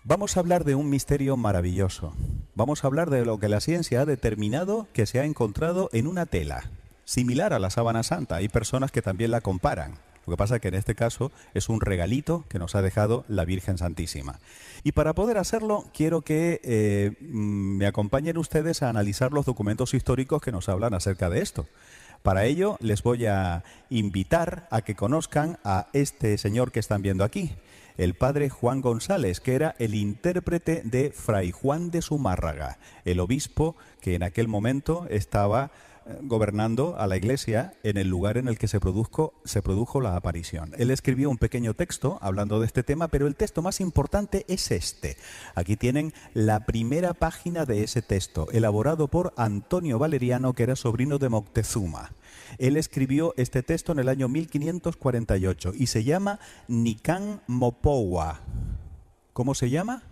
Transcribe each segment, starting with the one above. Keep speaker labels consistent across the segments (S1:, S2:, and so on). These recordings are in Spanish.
S1: Vamos a hablar de un misterio maravilloso. Vamos a hablar de lo que la ciencia ha determinado que se ha encontrado en una tela, similar a la sábana santa. Hay personas que también la comparan. Lo que pasa es que en este caso es un regalito que nos ha dejado la Virgen Santísima. Y para poder hacerlo, quiero que me acompañen ustedes a analizar los documentos históricos que nos hablan acerca de esto. Para ello, les voy a invitar a que conozcan a este señor que están viendo aquí, el padre Juan González, que era el intérprete de Fray Juan de Zumárraga, el obispo que en aquel momento estaba gobernando a la Iglesia en el lugar en el que se produjo la aparición. Él escribió un pequeño texto hablando de este tema, pero el texto más importante es este. Aquí tienen la primera página de ese texto, elaborado por Antonio Valeriano, que era sobrino de Moctezuma. Él escribió este texto en el año 1548 y se llama Nican Mopowa. ¿Cómo se llama?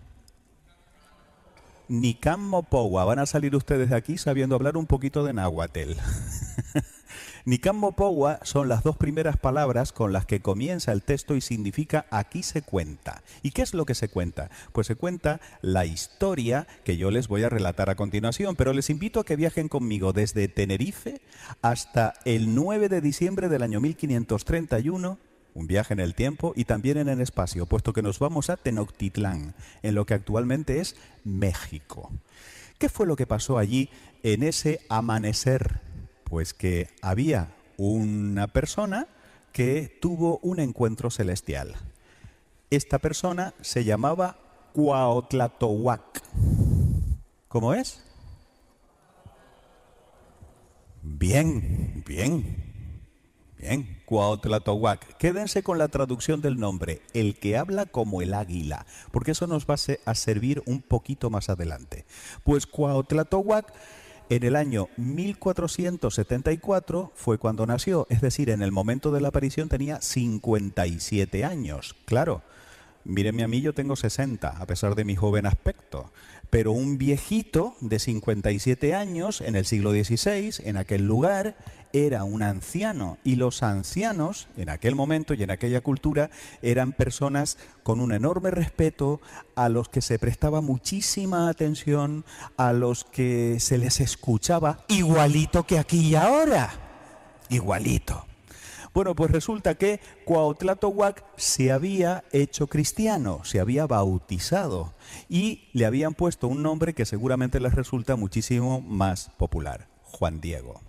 S1: Nican Mopowa. Van a salir ustedes de aquí sabiendo hablar un poquito de náhuatl. Nican Mopowa son las dos primeras palabras con las que comienza el texto y significa aquí se cuenta. ¿Y qué es lo que se cuenta? Pues se cuenta la historia que yo les voy a relatar a continuación, pero les invito a que viajen conmigo desde Tenerife hasta el 9 de diciembre del año 1531, un viaje en el tiempo y también en el espacio, puesto que nos vamos a Tenochtitlán, en lo que actualmente es México. ¿Qué fue lo que pasó allí en ese amanecer? Pues que había una persona que tuvo un encuentro celestial. Esta persona se llamaba Cuauhtlatohuac. ¿Cómo es? Bien, Cuauhtlatohuac. Quédense con la traducción del nombre, el que habla como el águila, porque eso nos va a servir un poquito más adelante. Pues Cuauhtlatohuac, en el año 1474 fue cuando nació, es decir, en el momento de la aparición tenía 57 años. Claro, mírenme a mí, yo tengo 60, a pesar de mi joven aspecto. Pero un viejito de 57 años en el siglo XVI, en aquel lugar, era un anciano. Y los ancianos, en aquel momento y en aquella cultura, eran personas con un enorme respeto, a los que se prestaba muchísima atención, a los que se les escuchaba igualito que aquí y ahora. Igualito. Bueno, pues resulta que Cuauhtlatohuac se había hecho cristiano, se había bautizado y le habían puesto un nombre que seguramente les resulta muchísimo más popular, Juan Diego.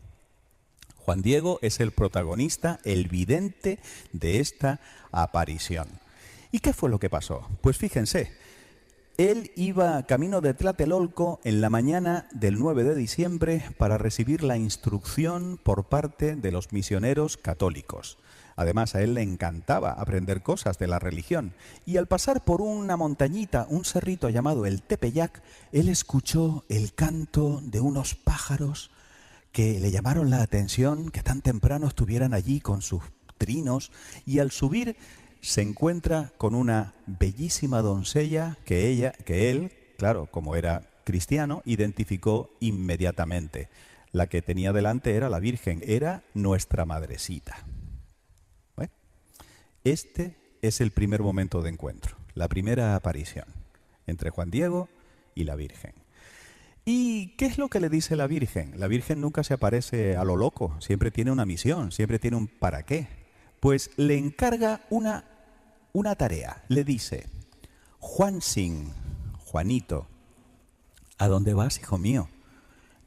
S1: Juan Diego es el protagonista, el vidente de esta aparición. ¿Y qué fue lo que pasó? Pues fíjense. Él iba camino de Tlatelolco en la mañana del 9 de diciembre para recibir la instrucción por parte de los misioneros católicos. Además, a él le encantaba aprender cosas de la religión. Y al pasar por una montañita, un cerrito llamado el Tepeyac, él escuchó el canto de unos pájaros que le llamaron la atención, que tan temprano estuvieran allí con sus trinos, y al subir se encuentra con una bellísima doncella que él, claro, como era cristiano, identificó inmediatamente. La que tenía delante era la Virgen, era nuestra madrecita. Bueno, este es el primer momento de encuentro, la primera aparición entre Juan Diego y la Virgen. ¿Y qué es lo que le dice la Virgen? La Virgen nunca se aparece a lo loco, siempre tiene una misión, siempre tiene un para qué. Pues le encarga una tarea. Le dice: Juanito, ¿a dónde vas, hijo mío?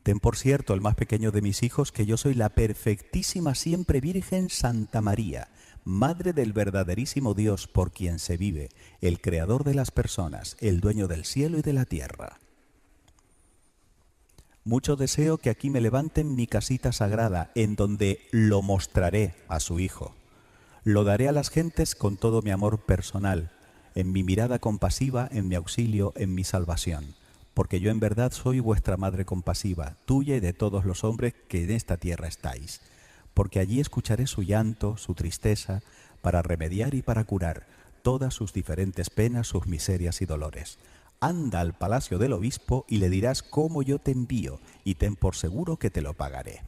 S1: Ten por cierto, el más pequeño de mis hijos, que yo soy la perfectísima siempre Virgen Santa María, Madre del verdaderísimo Dios por quien se vive, el creador de las personas, el dueño del cielo y de la tierra. Mucho deseo que aquí me levanten mi casita sagrada, en donde lo mostraré a su hijo. Lo daré a las gentes con todo mi amor personal, en mi mirada compasiva, en mi auxilio, en mi salvación. Porque yo en verdad soy vuestra madre compasiva, tuya y de todos los hombres que en esta tierra estáis. Porque allí escucharé su llanto, su tristeza, para remediar y para curar todas sus diferentes penas, sus miserias y dolores. Anda al palacio del obispo y le dirás cómo yo te envío, y ten por seguro que te lo pagaré.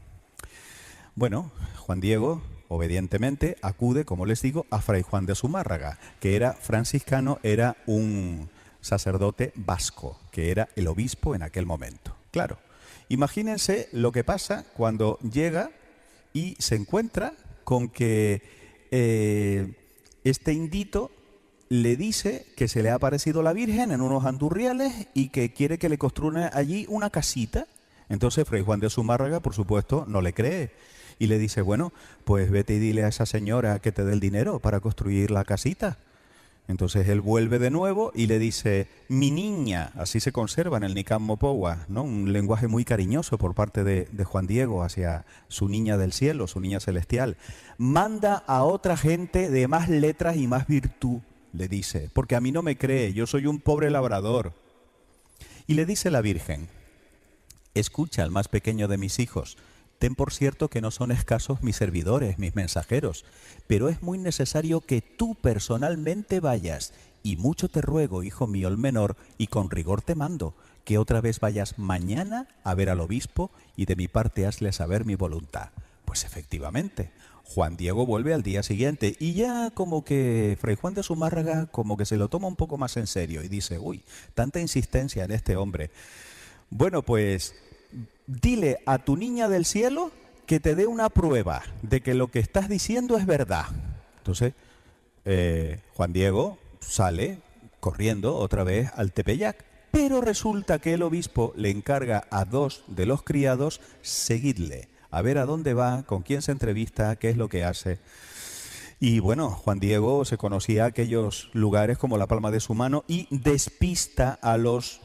S1: Bueno, Juan Diego obedientemente acude, como les digo, a Fray Juan de Zumárraga, que era franciscano, era un sacerdote vasco, que era el obispo en aquel momento. Claro, imagínense lo que pasa cuando llega y se encuentra con que este indito le dice que se le ha aparecido la Virgen en unos andurriales y que quiere que le construyan allí una casita. Entonces Fray Juan de Zumárraga, por supuesto, no le cree y le dice, bueno, pues vete y dile a esa señora que te dé el dinero para construir la casita. Entonces él vuelve de nuevo y le dice, mi niña, así se conserva en el Nicán Mopowa, ¿no? Un lenguaje muy cariñoso por parte de Juan Diego hacia su niña del cielo, su niña celestial. Manda a otra gente de más letras y más virtud, le dice, porque a mí no me cree, yo soy un pobre labrador. Y le dice la Virgen, escucha al más pequeño de mis hijos, ten por cierto que no son escasos mis servidores, mis mensajeros, pero es muy necesario que tú personalmente vayas, y mucho te ruego, hijo mío el menor, y con rigor te mando, que otra vez vayas mañana a ver al obispo y de mi parte hazle saber mi voluntad. Pues efectivamente, Juan Diego vuelve al día siguiente y ya como que Fray Juan de Zumárraga como que se lo toma un poco más en serio y dice, uy, tanta insistencia en este hombre. Bueno, pues dile a tu niña del cielo que te dé una prueba de que lo que estás diciendo es verdad. Entonces, Juan Diego sale corriendo otra vez al Tepeyac, pero resulta que el obispo le encarga a 2 de los criados seguirle, a ver a dónde va, con quién se entrevista, qué es lo que hace. Y bueno, Juan Diego se conocía aquellos lugares como la palma de su mano y despista a los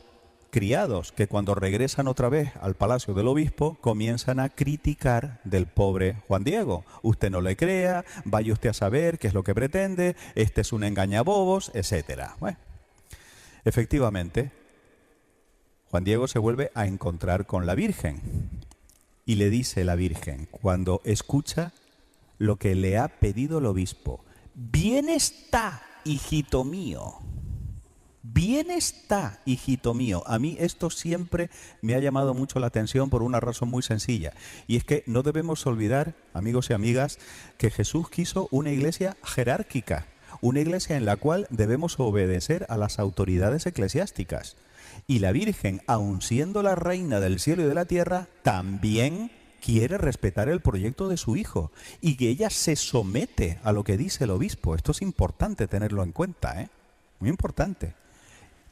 S1: criados que cuando regresan otra vez al palacio del obispo comienzan a criticar del pobre Juan Diego. Usted no le crea, vaya usted a saber qué es lo que pretende, este es un engañabobos, etcétera. Bueno, efectivamente, Juan Diego se vuelve a encontrar con la Virgen y le dice la Virgen, cuando escucha lo que le ha pedido el obispo, bien está, hijito mío. Bien está, hijito mío. A mí esto siempre me ha llamado mucho la atención por una razón muy sencilla. Y es que no debemos olvidar, amigos y amigas, que Jesús quiso una iglesia jerárquica, una iglesia en la cual debemos obedecer a las autoridades eclesiásticas. Y la Virgen, aun siendo la reina del cielo y de la tierra, también quiere respetar el proyecto de su hijo y que ella se somete a lo que dice el obispo. Esto es importante tenerlo en cuenta, ¿eh? Muy importante.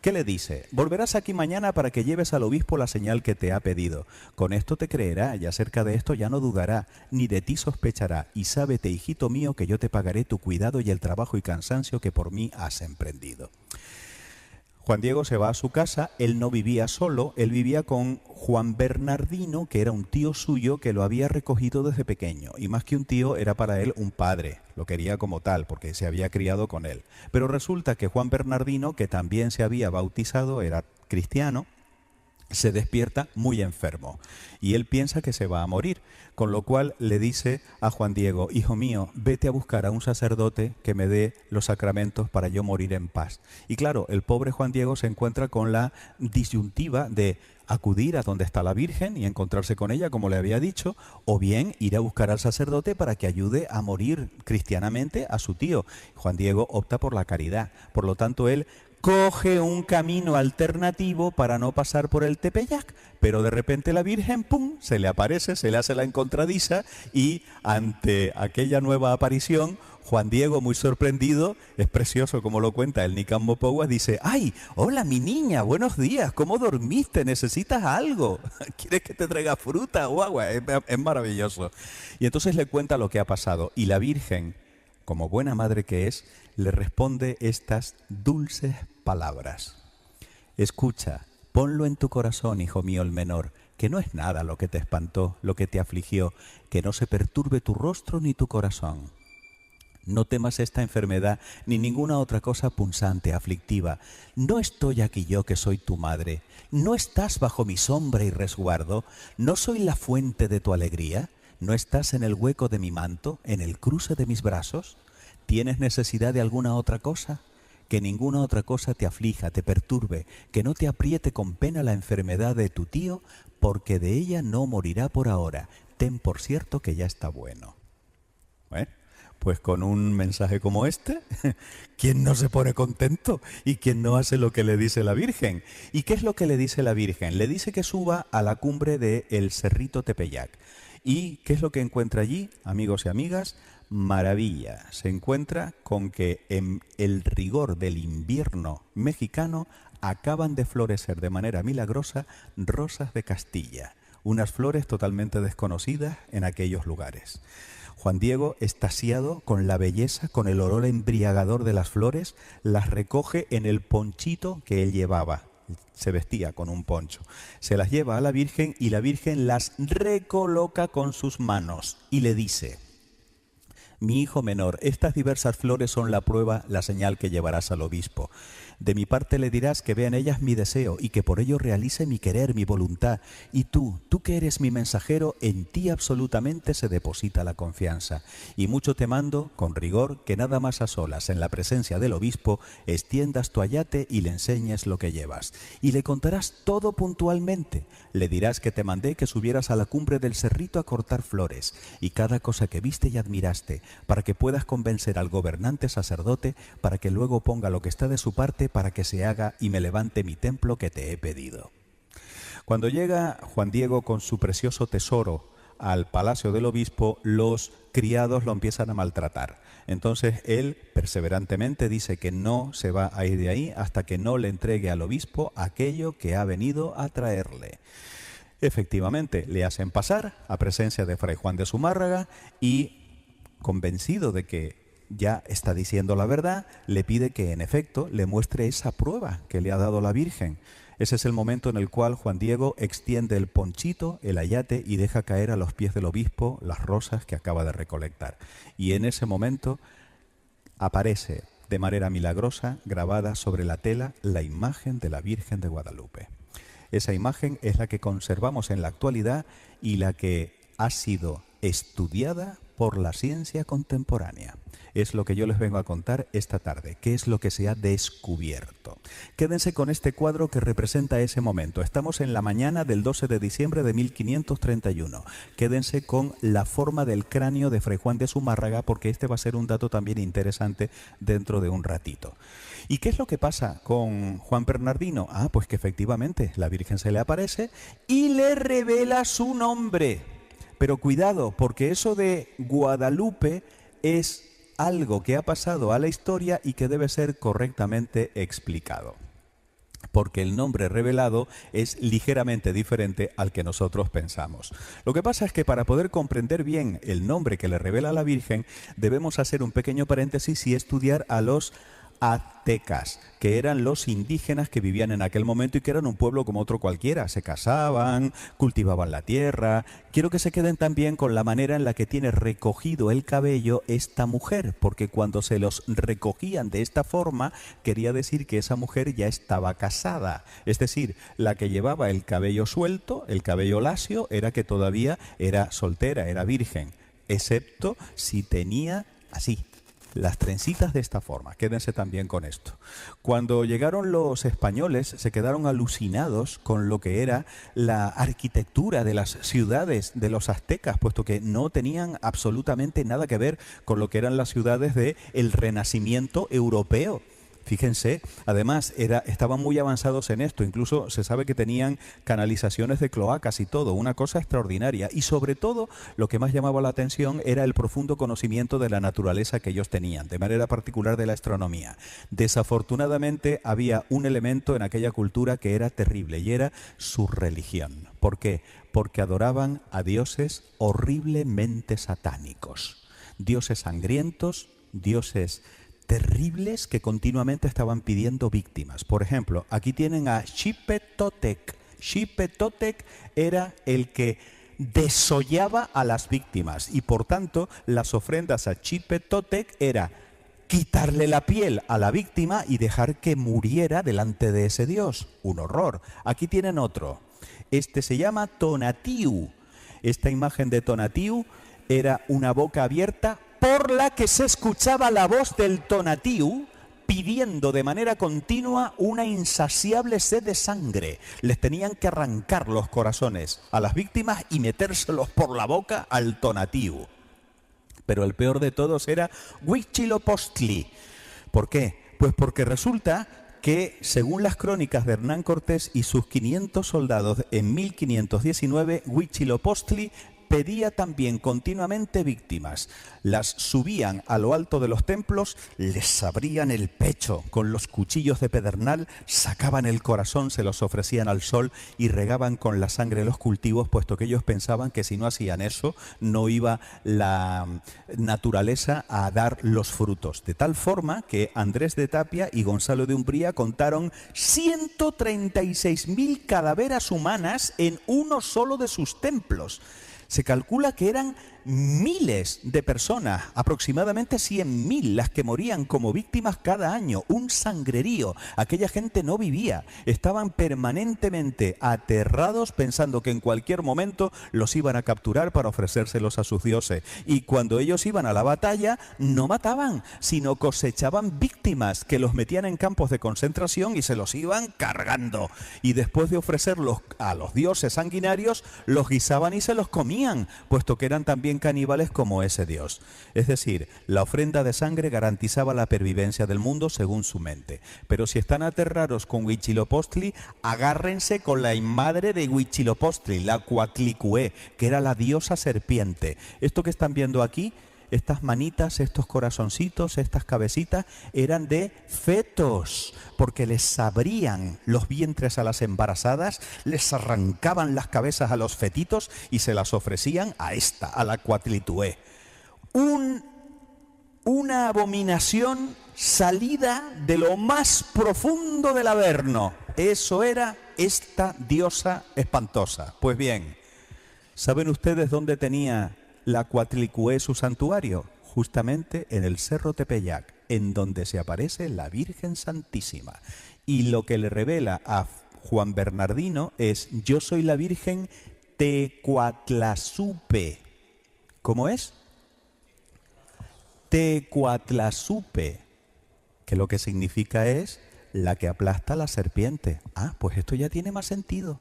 S1: ¿Qué le dice? Volverás aquí mañana para que lleves al obispo la señal que te ha pedido. Con esto te creerá y acerca de esto ya no dudará, ni de ti sospechará. Y sábete, hijito mío, que yo te pagaré tu cuidado y el trabajo y cansancio que por mí has emprendido. Juan Diego se va a su casa, él no vivía solo, él vivía con Juan Bernardino, que era un tío suyo que lo había recogido desde pequeño. Y más que un tío, era para él un padre, lo quería como tal, porque se había criado con él. Pero resulta que Juan Bernardino, que también se había bautizado, era cristiano, se despierta muy enfermo y él piensa que se va a morir, con lo cual le dice a Juan Diego, hijo mío, vete a buscar a un sacerdote que me dé los sacramentos para yo morir en paz. Y claro, el pobre Juan Diego se encuentra con la disyuntiva de acudir a donde está la Virgen y encontrarse con ella, como le había dicho, o bien ir a buscar al sacerdote para que ayude a morir cristianamente a su tío. Juan Diego opta por la caridad, por lo tanto él coge un camino alternativo para no pasar por el Tepeyac, pero de repente la Virgen, ¡pum!, se le aparece, se le hace la encontradiza y ante aquella nueva aparición, Juan Diego, muy sorprendido, es precioso como lo cuenta el Nicán Mopowa, dice, ¡ay, hola mi niña, buenos días, ¿cómo dormiste? ¿Necesitas algo? ¿Quieres que te traiga fruta o agua? Es maravilloso. Y entonces le cuenta lo que ha pasado y la Virgen, como buena madre que es, le responde estas dulces palabras. Escucha, ponlo en tu corazón, hijo mío el menor, que no es nada lo que te espantó, lo que te afligió, que no se perturbe tu rostro ni tu corazón. No temas esta enfermedad ni ninguna otra cosa punzante, aflictiva. ¿No estoy aquí yo que soy tu madre? ¿No estás bajo mi sombra y resguardo? ¿No soy la fuente de tu alegría? ¿No estás en el hueco de mi manto, en el cruce de mis brazos? ¿Tienes necesidad de alguna otra cosa? Que ninguna otra cosa te aflija, te perturbe, que no te apriete con pena la enfermedad de tu tío, porque de ella no morirá por ahora. Ten por cierto que ya está bueno. Pues con un mensaje como este, ¿quién no se pone contento? ¿Y quién no hace lo que le dice la Virgen? ¿Y qué es lo que le dice la Virgen? Le dice que suba a la cumbre del Cerrito Tepeyac. ¿Y qué es lo que encuentra allí, amigos y amigas? Maravilla. Se encuentra con que en el rigor del invierno mexicano acaban de florecer de manera milagrosa rosas de Castilla, unas flores totalmente desconocidas en aquellos lugares. Juan Diego, extasiado con la belleza, con el olor embriagador de las flores, las recoge en el ponchito que él llevaba. Se vestía con un poncho. Se las lleva a la Virgen y la Virgen las recoloca con sus manos y le dice: mi hijo menor, estas diversas flores son la prueba, la señal que llevarás al obispo. De mi parte le dirás que vea en ellas mi deseo y que por ello realice mi querer, mi voluntad. Y tú que eres mi mensajero, en ti absolutamente se deposita la confianza. Y mucho te mando, con rigor, que nada más a solas, en la presencia del obispo, extiendas tu ayate y le enseñes lo que llevas. Y le contarás todo puntualmente. Le dirás que te mandé que subieras a la cumbre del cerrito a cortar flores, y cada cosa que viste y admiraste, para que puedas convencer al gobernante sacerdote, para que luego ponga lo que está de su parte, para que se haga y me levante mi templo que te he pedido. Cuando llega Juan Diego con su precioso tesoro al palacio del obispo, los criados lo empiezan a maltratar. Entonces él perseverantemente dice que no se va a ir de ahí hasta que no le entregue al obispo aquello que ha venido a traerle. Efectivamente, le hacen pasar a presencia de Fray Juan de Zumárraga y, convencido de que ya está diciendo la verdad, le pide que en efecto le muestre esa prueba que le ha dado la Virgen. Ese es el momento en el cual Juan Diego extiende el ponchito, el ayate, y deja caer a los pies del obispo las rosas que acaba de recolectar. Y en ese momento aparece de manera milagrosa, grabada sobre la tela, la imagen de la Virgen de Guadalupe. Esa imagen es la que conservamos en la actualidad y la que ha sido estudiada por la ciencia contemporánea. Es lo que yo les vengo a contar esta tarde. ¿Qué es lo que se ha descubierto? Quédense con este cuadro que representa ese momento. Estamos en la mañana del 12 de diciembre de 1531. Quédense con la forma del cráneo de Fray Juan de Zumárraga, porque este va a ser un dato también interesante dentro de un ratito. ¿Y qué es lo que pasa con Juan Bernardino? Pues que efectivamente la Virgen se le aparece y le revela su nombre. Pero cuidado, porque eso de Guadalupe es algo que ha pasado a la historia y que debe ser correctamente explicado. Porque el nombre revelado es ligeramente diferente al que nosotros pensamos. Lo que pasa es que para poder comprender bien el nombre que le revela a la Virgen, debemos hacer un pequeño paréntesis y estudiar a los aztecas, que eran los indígenas que vivían en aquel momento y que eran un pueblo como otro cualquiera. Se casaban, cultivaban la tierra. Quiero que se queden también con la manera en la que tiene recogido el cabello esta mujer, porque cuando se los recogían de esta forma, quería decir que esa mujer ya estaba casada. Es decir, la que llevaba el cabello suelto, el cabello lacio, era que todavía era soltera, era virgen, excepto si tenía así las trencitas de esta forma. Quédense también con esto. Cuando llegaron los españoles, se quedaron alucinados con lo que era la arquitectura de las ciudades de los aztecas, puesto que no tenían absolutamente nada que ver con lo que eran las ciudades del Renacimiento europeo. Fíjense, además estaban muy avanzados en esto, incluso se sabe que tenían canalizaciones de cloacas y todo, una cosa extraordinaria. Y sobre todo, lo que más llamaba la atención era el profundo conocimiento de la naturaleza que ellos tenían, de manera particular de la astronomía. Desafortunadamente, había un elemento en aquella cultura que era terrible y era su religión. ¿Por qué? Porque adoraban a dioses horriblemente satánicos, dioses sangrientos, dioses terribles que continuamente estaban pidiendo víctimas. Por ejemplo, aquí tienen a Xipetotec. Xipetotec era el que desollaba a las víctimas y por tanto las ofrendas a Xipetotec era quitarle la piel a la víctima y dejar que muriera delante de ese dios. Un horror. Aquí tienen otro. Este se llama Tonatiuh. Esta imagen de Tonatiuh era una boca abierta por la que se escuchaba la voz del Tonatiuh pidiendo de manera continua una insaciable sed de sangre. Les tenían que arrancar los corazones a las víctimas y metérselos por la boca al Tonatiuh. Pero el peor de todos era Huitzilopochtli. ¿Por qué? Pues porque resulta que, según las crónicas de Hernán Cortés y sus 500 soldados en 1519, Huitzilopochtli pedía también continuamente víctimas. Las subían a lo alto de los templos, les abrían el pecho con los cuchillos de pedernal, sacaban el corazón, se los ofrecían al sol y regaban con la sangre los cultivos, puesto que ellos pensaban que si no hacían eso, no iba la naturaleza a dar los frutos. De tal forma que Andrés de Tapia y Gonzalo de Umbría contaron 136.000 calaveras humanas en uno solo de sus templos. Se calcula que eran miles de personas, aproximadamente 100.000, las que morían como víctimas cada año. Un sangrerío. Aquella gente no vivía. Estaban permanentemente aterrados pensando que en cualquier momento los iban a capturar para ofrecérselos a sus dioses. Y cuando ellos iban a la batalla, no mataban, sino cosechaban víctimas que los metían en campos de concentración y se los iban cargando. Y después de ofrecerlos a los dioses sanguinarios, los guisaban y se los comían, puesto que eran también caníbales como ese dios. Es decir, la ofrenda de sangre garantizaba la pervivencia del mundo según su mente. Pero si están aterrados con Huitzilopochtli, agárrense con la madre de Huitzilopochtli, la Coatlicue, que era la diosa serpiente. Esto que están viendo aquí, estas manitas, estos corazoncitos, estas cabecitas, eran de fetos, porque les abrían los vientres a las embarazadas, les arrancaban las cabezas a los fetitos y se las ofrecían a esta, a la Coatlicue. Una abominación salida de lo más profundo del Averno. Eso era esta diosa espantosa. Pues bien, ¿saben ustedes dónde tenía la Coatlicue su santuario? Justamente en el Cerro Tepeyac, en donde se aparece la Virgen Santísima. Y lo que le revela a Juan Bernardino es: yo soy la Virgen Tecuatlazupe. ¿Cómo es? Tecuatlazupe, que lo que significa es la que aplasta a la serpiente. Ah, pues esto ya tiene más sentido.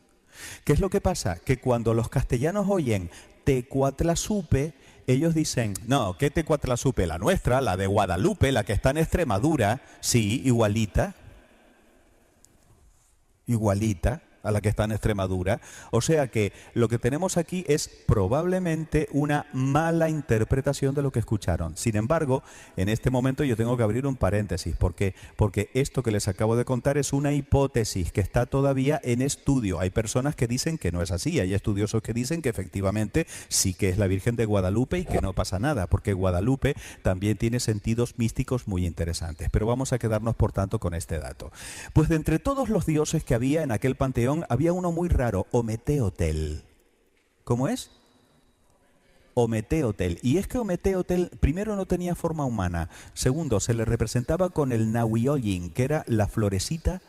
S1: ¿Qué es lo que pasa? Que cuando los castellanos oyen Tecuatlazupe, ellos dicen, no, ¿qué Tecuatlazupe? La nuestra, la de Guadalupe, la que está en Extremadura, sí, igualita a la que está en Extremadura. O sea que lo que tenemos aquí es probablemente una mala interpretación de lo que escucharon. Sin embargo, en este momento yo tengo que abrir un paréntesis. ¿Por qué? Porque esto que les acabo de contar es una hipótesis que está todavía en estudio. Hay personas que dicen que no es así. Hay estudiosos que dicen que efectivamente sí que es la Virgen de Guadalupe y que no pasa nada, porque Guadalupe también tiene sentidos místicos muy interesantes. Pero vamos a quedarnos, por tanto, con este dato. Pues de entre todos los dioses que había en aquel panteón, había uno muy raro, Ometeotl. ¿Cómo es? Ometeotl. Y es que Ometeotl, primero, no tenía forma humana. Segundo, se le representaba con el Nahuioyin, que era la florecita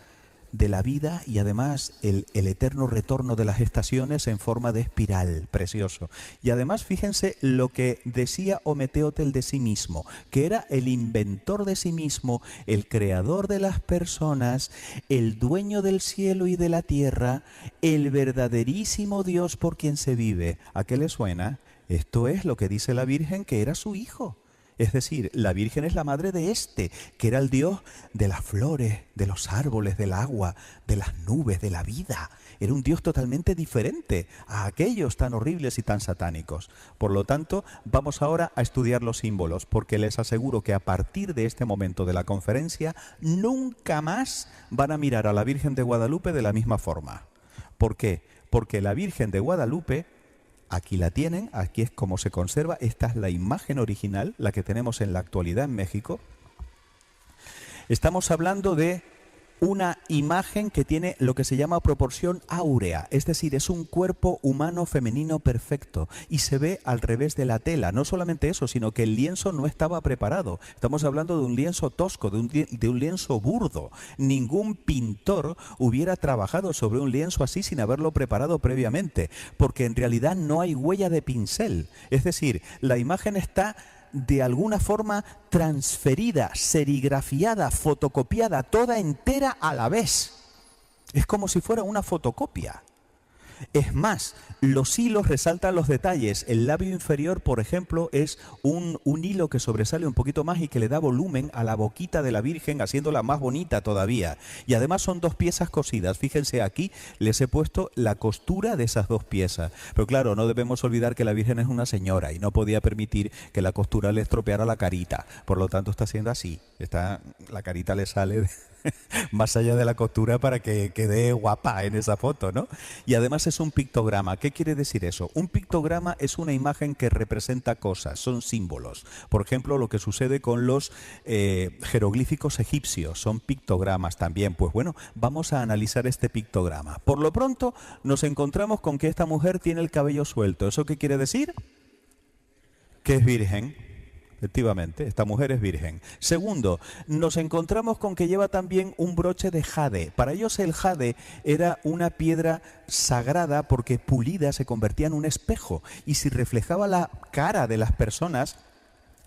S1: de la vida y además el eterno retorno de las estaciones en forma de espiral, precioso. Y además fíjense lo que decía Ometeotl de sí mismo, que era el inventor de sí mismo, el creador de las personas, el dueño del cielo y de la tierra, el verdaderísimo Dios por quien se vive. ¿A qué le suena? Esto es lo que dice la Virgen, que era su hijo. Es decir, la Virgen es la madre de este, que era el Dios de las flores, de los árboles, del agua, de las nubes, de la vida. Era un Dios totalmente diferente a aquellos tan horribles y tan satánicos. Por lo tanto, vamos ahora a estudiar los símbolos, porque les aseguro que a partir de este momento de la conferencia, nunca más van a mirar a la Virgen de Guadalupe de la misma forma. ¿Por qué? Porque la Virgen de Guadalupe, aquí la tienen, aquí es como se conserva. Esta es la imagen original, la que tenemos en la actualidad en México. Estamos hablando de una imagen que tiene lo que se llama proporción áurea, es decir, es un cuerpo humano femenino perfecto y se ve al revés de la tela. No solamente eso, sino que el lienzo no estaba preparado. Estamos hablando de un lienzo tosco, de un lienzo burdo. Ningún pintor hubiera trabajado sobre un lienzo así sin haberlo preparado previamente, porque en realidad no hay huella de pincel. Es decir, la imagen está de alguna forma transferida, serigrafiada, fotocopiada, toda entera a la vez. Es como si fuera una fotocopia. Es más, los hilos resaltan los detalles. El labio inferior, por ejemplo, es un hilo que sobresale un poquito más y que le da volumen a la boquita de la Virgen, haciéndola más bonita todavía. Y además son dos piezas cosidas. Fíjense, aquí les he puesto la costura de esas dos piezas. Pero claro, no debemos olvidar que la Virgen es una señora y no podía permitir que la costura le estropeara la carita. Por lo tanto, está haciendo así. La carita le sale más allá de la costura para que quede guapa en esa foto, ¿no? Y además es un pictograma. ¿Qué quiere decir eso? Un pictograma es una imagen que representa cosas, son símbolos. Por ejemplo, lo que sucede con los jeroglíficos egipcios, son pictogramas también. Pues bueno, vamos a analizar este pictograma. Por lo pronto nos encontramos con que esta mujer tiene el cabello suelto. ¿Eso qué quiere decir? Que es virgen. Efectivamente, esta mujer es virgen. Segundo, nos encontramos con que lleva también un broche de jade. Para ellos el jade era una piedra sagrada porque pulida se convertía en un espejo. Y si reflejaba la cara de las personas,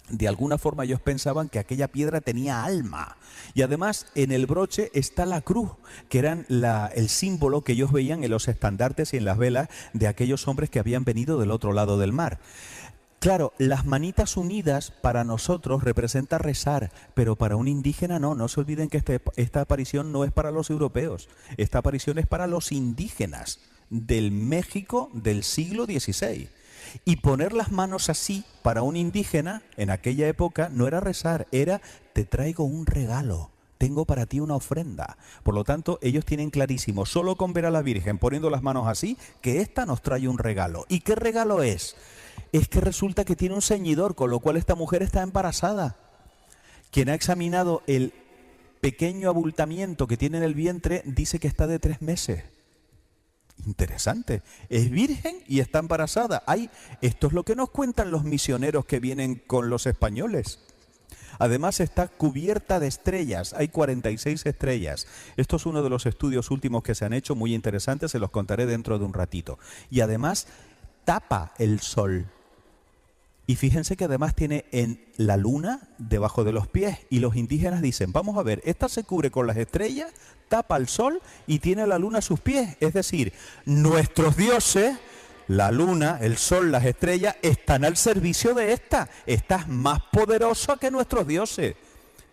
S1: de alguna forma ellos pensaban que aquella piedra tenía alma. Y además en el broche está la cruz, que eran el símbolo que ellos veían en los estandartes y en las velas de aquellos hombres que habían venido del otro lado del mar. Claro, las manitas unidas para nosotros representa rezar, pero para un indígena no. No se olviden que esta aparición no es para los europeos. Esta aparición es para los indígenas del México del siglo XVI. Y poner las manos así para un indígena en aquella época no era rezar, era te traigo un regalo. Tengo para ti una ofrenda. Por lo tanto, ellos tienen clarísimo, solo con ver a la Virgen poniendo las manos así, que ésta nos trae un regalo. ¿Y qué regalo es? Es que resulta que tiene un ceñidor, con lo cual esta mujer está embarazada. Quien ha examinado el pequeño abultamiento que tiene en el vientre dice que está de 3 meses. Interesante. Es virgen y está embarazada. Esto es lo que nos cuentan los misioneros que vienen con los españoles. Además está cubierta de estrellas, hay 46 estrellas. Esto es uno de los estudios últimos que se han hecho, muy interesantes, se los contaré dentro de un ratito. Y además tapa el sol. Y fíjense que además tiene en la luna debajo de los pies. Y los indígenas dicen, vamos a ver, esta se cubre con las estrellas, tapa el sol y tiene la luna a sus pies. Es decir, nuestros dioses, la luna, el sol, las estrellas, están al servicio de esta. Esta es más poderosa que nuestros dioses.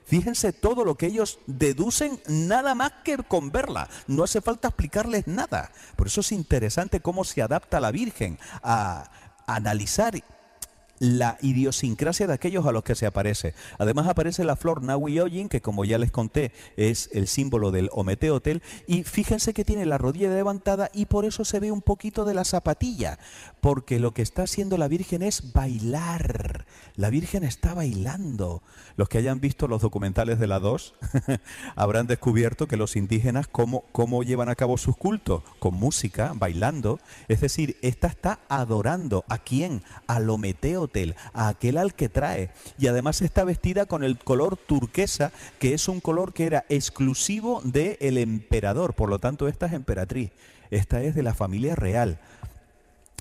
S1: Fíjense todo lo que ellos deducen nada más que con verla. No hace falta explicarles nada. Por eso es interesante cómo se adapta la Virgen a analizar la idiosincrasia de aquellos a los que se aparece. Además aparece la flor Nahuilloyin, que como ya les conté es el símbolo del Ometeotl, y fíjense que tiene la rodilla levantada y por eso se ve un poquito de la zapatilla, porque lo que está haciendo la Virgen es bailar. La Virgen está bailando. Los que hayan visto los documentales de la 2 habrán descubierto que los indígenas cómo llevan a cabo sus cultos, con música, bailando. Es decir, esta está adorando. ¿A quién? Al Ometeotl, a aquel al que trae. Y además está vestida con el color turquesa, que es un color que era exclusivo del emperador. Por lo tanto, esta es emperatriz. Esta es de la familia real.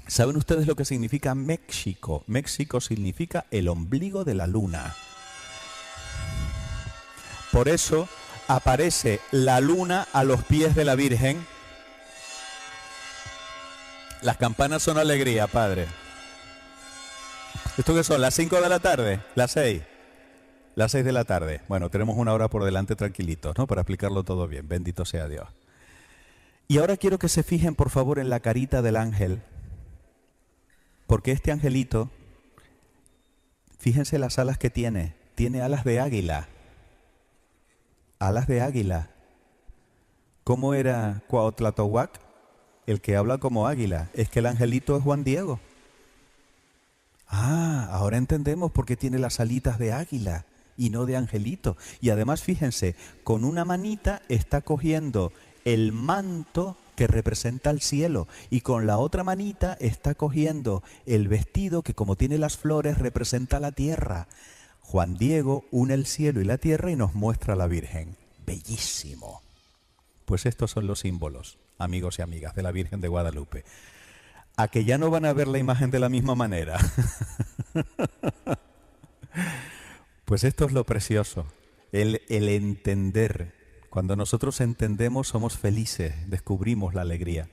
S1: ¿Saben ustedes lo que significa México? México significa el ombligo de la luna. Por eso aparece la luna a los pies de la Virgen. Las campanas son alegría, Padre. ¿Esto qué son? ¿Las 5 de la tarde? ¿Las 6? Las 6 de la tarde. Bueno, tenemos una hora por delante tranquilitos, ¿no? Para explicarlo todo bien. Bendito sea Dios. Y ahora quiero que se fijen, por favor, en la carita del ángel. Porque este angelito, fíjense las alas que tiene. Tiene alas de águila. Alas de águila. ¿Cómo era Cuauhtlatohuac? El que habla como águila. Es que el angelito es Juan Diego. Ahora entendemos por qué tiene las alitas de águila y no de angelito. Y además, fíjense, con una manita está cogiendo el manto que representa el cielo y con la otra manita está cogiendo el vestido que, como tiene las flores, representa la tierra. Juan Diego une el cielo y la tierra y nos muestra a la Virgen. Bellísimo. Pues estos son los símbolos, amigos y amigas, de la Virgen de Guadalupe. ¿A que ya no van a ver la imagen de la misma manera? Pues esto es lo precioso, el entender. Cuando nosotros entendemos somos felices, descubrimos la alegría.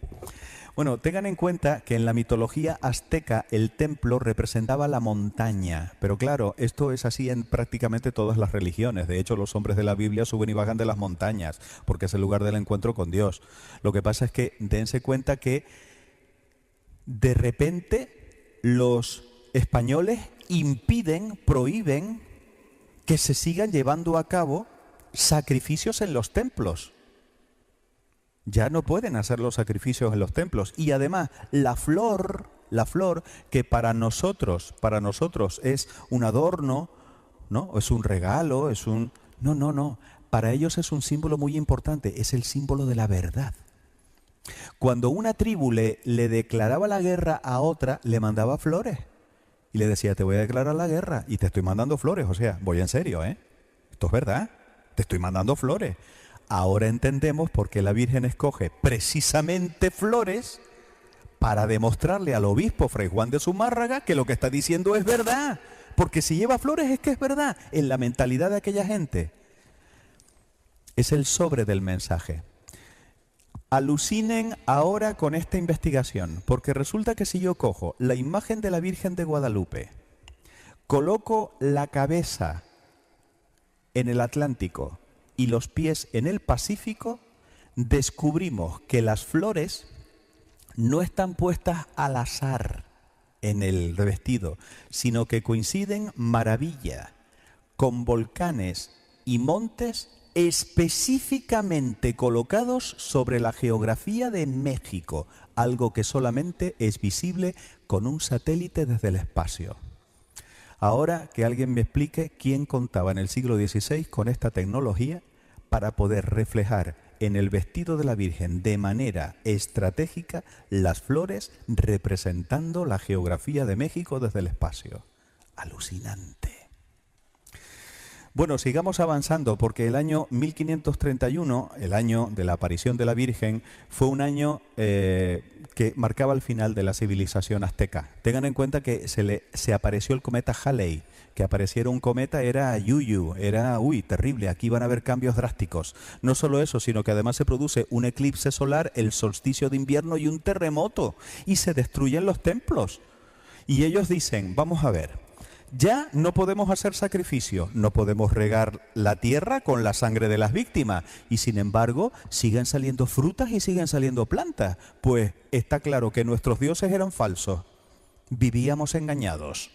S1: Bueno, tengan en cuenta que en la mitología azteca el templo representaba la montaña, pero claro, esto es así en prácticamente todas las religiones. De hecho, los hombres de la Biblia suben y bajan de las montañas, porque es el lugar del encuentro con Dios. Lo que pasa es que dense cuenta que de repente los españoles impiden, prohíben que se sigan llevando a cabo sacrificios en los templos. Ya no pueden hacer los sacrificios en los templos. Y además, la flor, que para nosotros es un adorno, ¿no? Es un regalo, es un... No. Para ellos es un símbolo muy importante, es el símbolo de la verdad. Cuando una tribu le declaraba la guerra a otra, le mandaba flores. Y le decía, te voy a declarar la guerra y te estoy mandando flores. O sea, voy en serio, ¿eh? Esto es verdad, te estoy mandando flores. Ahora entendemos por qué la Virgen escoge precisamente flores para demostrarle al obispo Fray Juan de Zumárraga que lo que está diciendo es verdad. Porque si lleva flores es que es verdad. En la mentalidad de aquella gente. Es el sobre del mensaje. Alucinen ahora con esta investigación, porque resulta que si yo cojo la imagen de la Virgen de Guadalupe, coloco la cabeza en el Atlántico y los pies en el Pacífico, descubrimos que las flores no están puestas al azar en el vestido, sino que coinciden maravilla con volcanes y montes específicamente colocados sobre la geografía de México, algo que solamente es visible con un satélite desde el espacio. Ahora que alguien me explique quién contaba en el siglo XVI con esta tecnología para poder reflejar en el vestido de la Virgen de manera estratégica las flores representando la geografía de México desde el espacio. Alucinante. Bueno, sigamos avanzando porque el año 1531, el año de la aparición de la Virgen, fue un año que marcaba el final de la civilización azteca. Tengan en cuenta que se apareció el cometa Halley. Que apareciera un cometa era terrible, aquí van a haber cambios drásticos. No solo eso, sino que además se produce un eclipse solar, el solsticio de invierno y un terremoto. Y se destruyen los templos. Y ellos dicen, vamos a ver, ya no podemos hacer sacrificio, no podemos regar la tierra con la sangre de las víctimas y sin embargo siguen saliendo frutas y siguen saliendo plantas. Pues está claro que nuestros dioses eran falsos, vivíamos engañados.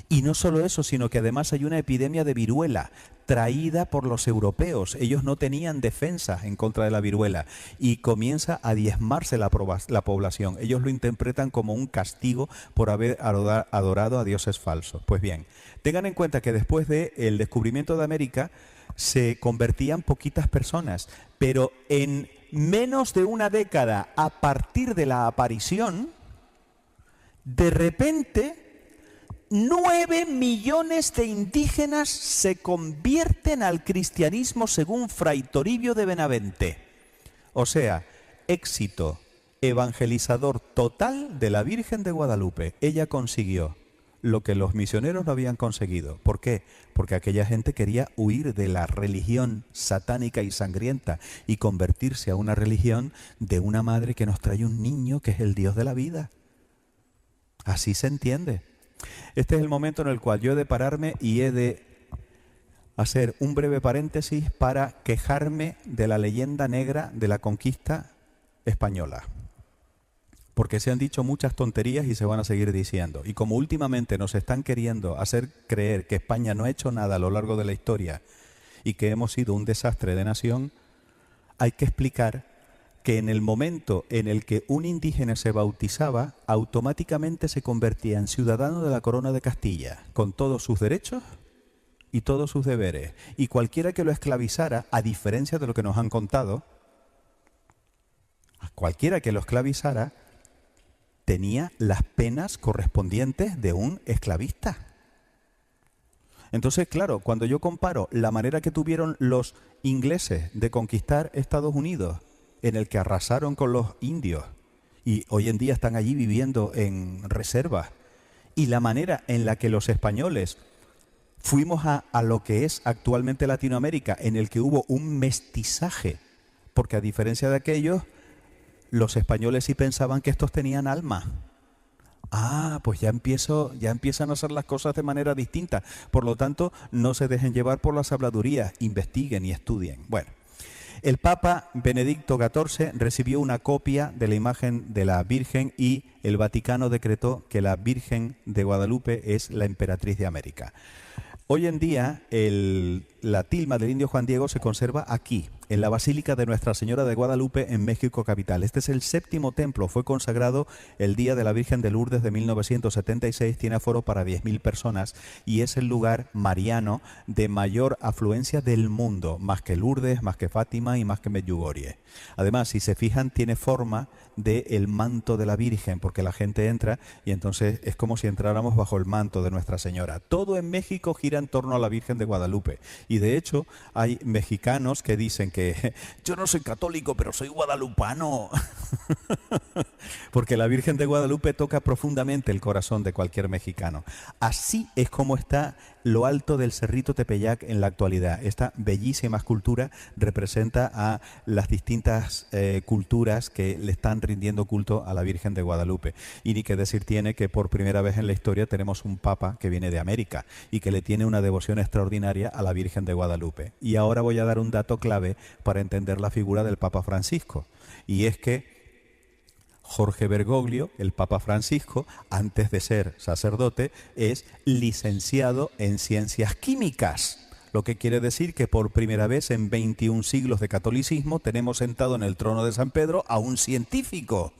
S1: Y no solo eso, sino que además hay una epidemia de viruela traída por los europeos. Ellos no tenían defensa en contra de la viruela y comienza a diezmarse la población. Ellos lo interpretan como un castigo por haber adorado a dioses falsos. Pues bien, tengan en cuenta que después del descubrimiento de América se convertían poquitas personas, pero en menos de una década a partir de la aparición, de repente 9 millones de indígenas se convierten al cristianismo según Fray Toribio de Benavente. O sea, éxito evangelizador total de la Virgen de Guadalupe. Ella consiguió lo que los misioneros no habían conseguido. ¿Por qué? Porque aquella gente quería huir de la religión satánica y sangrienta y convertirse a una religión de una madre que nos trae un niño que es el Dios de la vida. Así se entiende. Este es el momento en el cual yo he de pararme y he de hacer un breve paréntesis para quejarme de la leyenda negra de la conquista española. Porque se han dicho muchas tonterías y se van a seguir diciendo. Y como últimamente nos están queriendo hacer creer que España no ha hecho nada a lo largo de la historia y que hemos sido un desastre de nación, hay que explicar que en el momento en el que un indígena se bautizaba, automáticamente se convertía en ciudadano de la corona de Castilla, con todos sus derechos y todos sus deberes. Y cualquiera que lo esclavizara, a diferencia de lo que nos han contado, cualquiera que lo esclavizara tenía las penas correspondientes de un esclavista. Entonces, claro, cuando yo comparo la manera que tuvieron los ingleses de conquistar Estados Unidos, en el que arrasaron con los indios y hoy en día están allí viviendo en reservas, y la manera en la que los españoles fuimos a lo que es actualmente Latinoamérica, en el que hubo un mestizaje, porque a diferencia de aquellos, Los españoles sí pensaban que estos tenían alma. Ah, pues ya empiezan a hacer las cosas de manera distinta. Por lo tanto, no se dejen llevar por las habladurías, investiguen y estudien. Bueno, el Papa Benedicto XIV recibió una copia de la imagen de la Virgen y el Vaticano decretó que la Virgen de Guadalupe es la emperatriz de América. Hoy en día la tilma del indio Juan Diego se conserva aquí, en la Basílica de Nuestra Señora de Guadalupe, en México capital. Este es el 7º templo, fue consagrado el Día de la Virgen de Lourdes de 1976, tiene aforo para 10.000 personas y es el lugar mariano de mayor afluencia del mundo, más que Lourdes, más que Fátima y más que Medjugorje. Además, si se fijan, tiene forma del manto de la Virgen, porque la gente entra y entonces es como si entráramos bajo el manto de Nuestra Señora. Todo en México gira en torno a la Virgen de Guadalupe. Y de hecho, hay mexicanos que dicen que yo no soy católico, pero soy guadalupano. Porque la Virgen de Guadalupe toca profundamente el corazón de cualquier mexicano. Así es como está lo alto del Cerrito Tepeyac en la actualidad. Esta bellísima escultura representa a las distintas culturas que le están rindiendo culto a la Virgen de Guadalupe. Y ni qué decir tiene que por primera vez en la historia tenemos un papa que viene de América y que le tiene una devoción extraordinaria a la Virgen de Guadalupe. Y ahora voy a dar un dato clave para entender la figura del Papa Francisco. Y es que Jorge Bergoglio, el Papa Francisco, antes de ser sacerdote, es licenciado en Ciencias Químicas. Lo que quiere decir que por primera vez en 21 siglos de catolicismo tenemos sentado en el trono de San Pedro a un científico.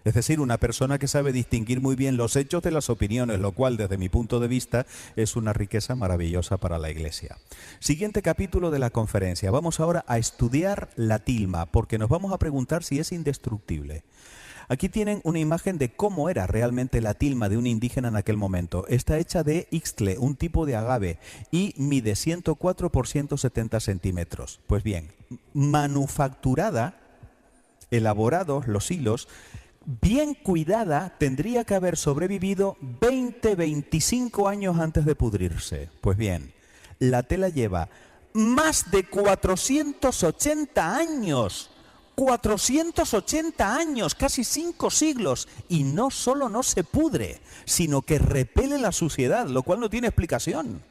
S1: Es decir, una persona que sabe distinguir muy bien los hechos de las opiniones, lo cual desde mi punto de vista es una riqueza maravillosa para la Iglesia. Siguiente capítulo de la conferencia. Vamos ahora a estudiar la tilma, porque nos vamos a preguntar si es indestructible. Aquí tienen una imagen de cómo era realmente la tilma de un indígena en aquel momento. Está hecha de ixtle, un tipo de agave, y mide 104 por 170 centímetros. Pues bien, manufacturada, elaborados los hilos, bien cuidada, tendría que haber sobrevivido 20-25 años antes de pudrirse. Pues bien, la tela lleva más de 480 años. 480 años, casi 5 siglos, y no solo no se pudre, sino que repele la suciedad, lo cual no tiene explicación.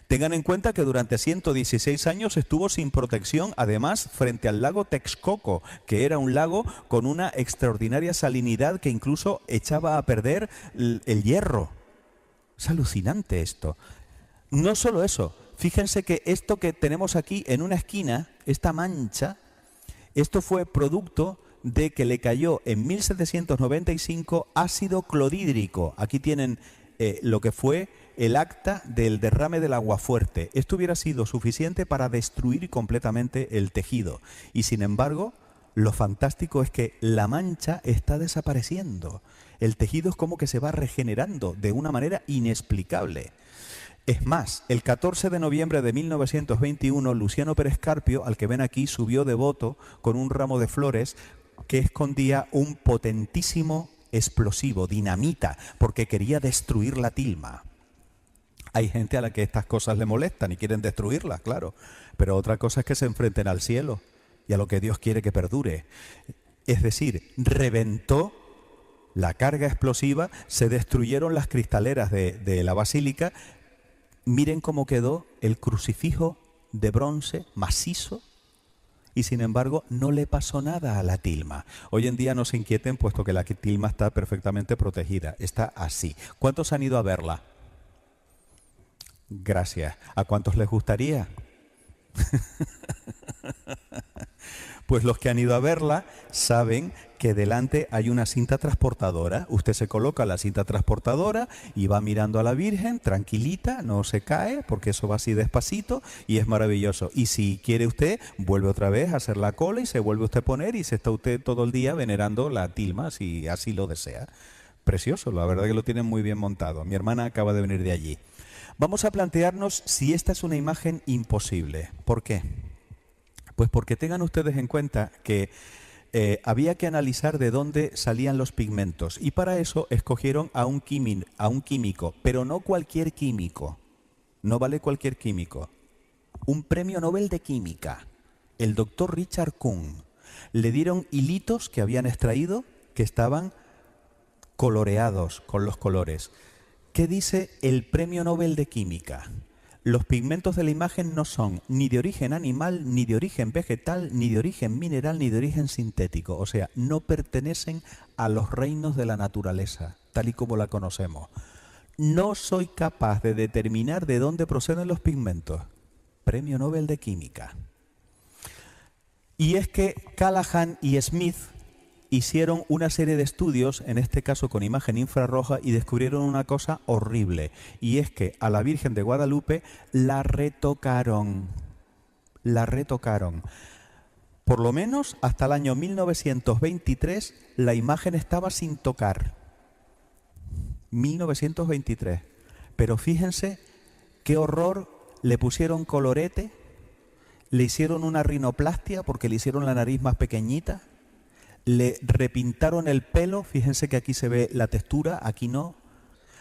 S1: Tengan en cuenta que durante 116 años estuvo sin protección, además, frente al lago Texcoco, que era un lago con una extraordinaria salinidad que incluso echaba a perder el hierro. Es alucinante esto. No solo eso, fíjense que esto que tenemos aquí en una esquina, esta mancha, esto fue producto de que le cayó en 1795 ácido clorhídrico. Aquí tienen lo que fue el acta del derrame del aguafuerte. Esto hubiera sido suficiente para destruir completamente el tejido. Y sin embargo, lo fantástico es que la mancha está desapareciendo. El tejido es como que se va regenerando de una manera inexplicable. Es más, el 14 de noviembre de 1921, Luciano Pérez Carpio, al que ven aquí, subió devoto con un ramo de flores que escondía un potentísimo explosivo, dinamita, porque quería destruir la tilma. Hay gente a la que estas cosas le molestan y quieren destruirlas, claro, pero otra cosa es que se enfrenten al cielo y a lo que Dios quiere que perdure. Es decir, reventó la carga explosiva, se destruyeron las cristaleras de la basílica. Miren cómo quedó el crucifijo de bronce macizo y sin embargo no le pasó nada a la tilma. Hoy en día no se inquieten puesto que la tilma está perfectamente protegida, está así. ¿Cuántos han ido a verla? Gracias. ¿A cuántos les gustaría? Pues los que han ido a verla saben que delante hay una cinta transportadora. Usted se coloca la cinta transportadora y va mirando a la Virgen, tranquilita, no se cae, porque eso va así despacito y es maravilloso. Y si quiere usted, vuelve otra vez a hacer la cola y se vuelve usted a poner y se está usted todo el día venerando la tilma, si así lo desea. Precioso, la verdad que lo tienen muy bien montado. Mi hermana acaba de venir de allí. Vamos a plantearnos si esta es una imagen imposible. ¿Por qué? Pues porque tengan ustedes en cuenta que había que analizar de dónde salían los pigmentos y para eso escogieron a un químico, pero no cualquier químico, no vale cualquier químico, un premio Nobel de Química, el doctor Richard Kuhn. Le dieron hilitos que habían extraído que estaban coloreados con los colores. ¿Qué dice el Premio Nobel de Química? Los pigmentos de la imagen no son ni de origen animal, ni de origen vegetal, ni de origen mineral, ni de origen sintético. O sea, no pertenecen a los reinos de la naturaleza, tal y como la conocemos. No soy capaz de determinar de dónde proceden los pigmentos. Premio Nobel de Química. Y es que Callahan y Smith hicieron una serie de estudios, en este caso con imagen infrarroja, y descubrieron una cosa horrible. Y es que a la Virgen de Guadalupe la retocaron. La retocaron. Por lo menos hasta el año 1923 la imagen estaba sin tocar. 1923. Pero fíjense qué horror, le pusieron colorete, le hicieron una rinoplastia porque le hicieron la nariz más pequeñita, le repintaron el pelo, fíjense que aquí se ve la textura, aquí no.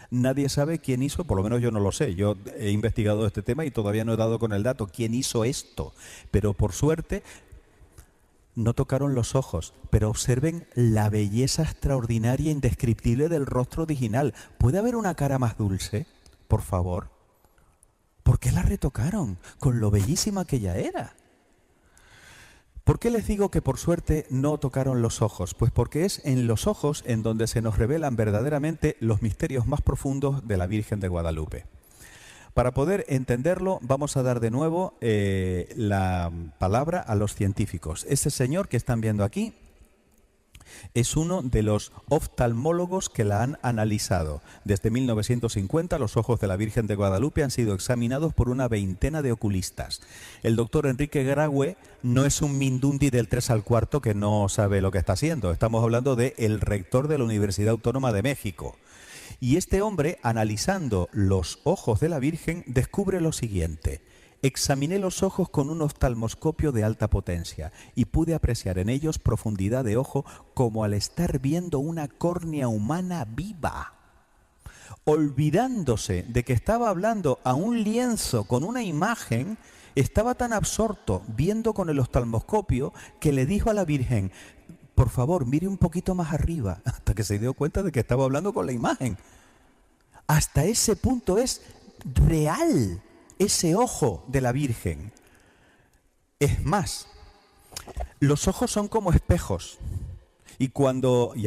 S1: Nadie sabe quién hizo, por lo menos yo no lo sé, yo he investigado este tema y todavía no he dado con el dato quién hizo esto, pero por suerte no tocaron los ojos, pero observen la belleza extraordinaria e indescriptible del rostro original. ¿Puede haber una cara más dulce? Por favor. ¿Por qué la retocaron con lo bellísima que ella era? ¿Por qué les digo que por suerte no tocaron los ojos? Pues porque es en los ojos en donde se nos revelan verdaderamente los misterios más profundos de la Virgen de Guadalupe. Para poder entenderlo, vamos a dar de nuevo la palabra a los científicos. Este señor que están viendo aquí es uno de los oftalmólogos que la han analizado. Desde 1950 los ojos de la Virgen de Guadalupe han sido examinados por una veintena de oculistas. El doctor Enrique Graue no es un mindundi del 3 al cuarto que no sabe lo que está haciendo. Estamos hablando del rector de la Universidad Autónoma de México. Y este hombre, analizando los ojos de la Virgen, descubre lo siguiente. Examiné los ojos con un oftalmoscopio de alta potencia y pude apreciar en ellos profundidad de ojo como al estar viendo una córnea humana viva. Olvidándose de que estaba hablando a un lienzo con una imagen, estaba tan absorto viendo con el oftalmoscopio que le dijo a la Virgen: por favor, mire un poquito más arriba, hasta que se dio cuenta de que estaba hablando con la imagen. Hasta ese punto es real ese ojo de la Virgen. Es más, los ojos son como espejos. Y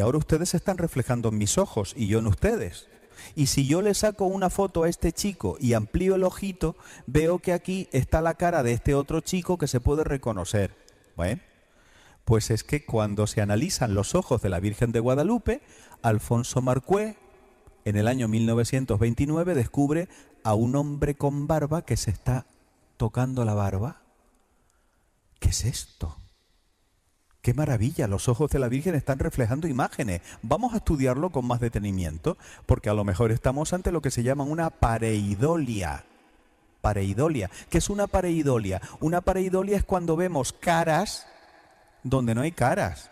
S1: ahora ustedes se están reflejando en mis ojos y yo en ustedes. Y si yo le saco una foto a este chico y amplío el ojito, veo que aquí está la cara de este otro chico que se puede reconocer. Bueno, pues es que cuando se analizan los ojos de la Virgen de Guadalupe, Alfonso Marcué, en el año 1929, descubre a un hombre con barba que se está tocando la barba. ¿Qué es esto? ¡Qué maravilla! Los ojos de la Virgen están reflejando imágenes. Vamos a estudiarlo con más detenimiento, porque a lo mejor estamos ante lo que se llama una pareidolia. Pareidolia. ¿Qué es una pareidolia? Una pareidolia es cuando vemos caras donde no hay caras.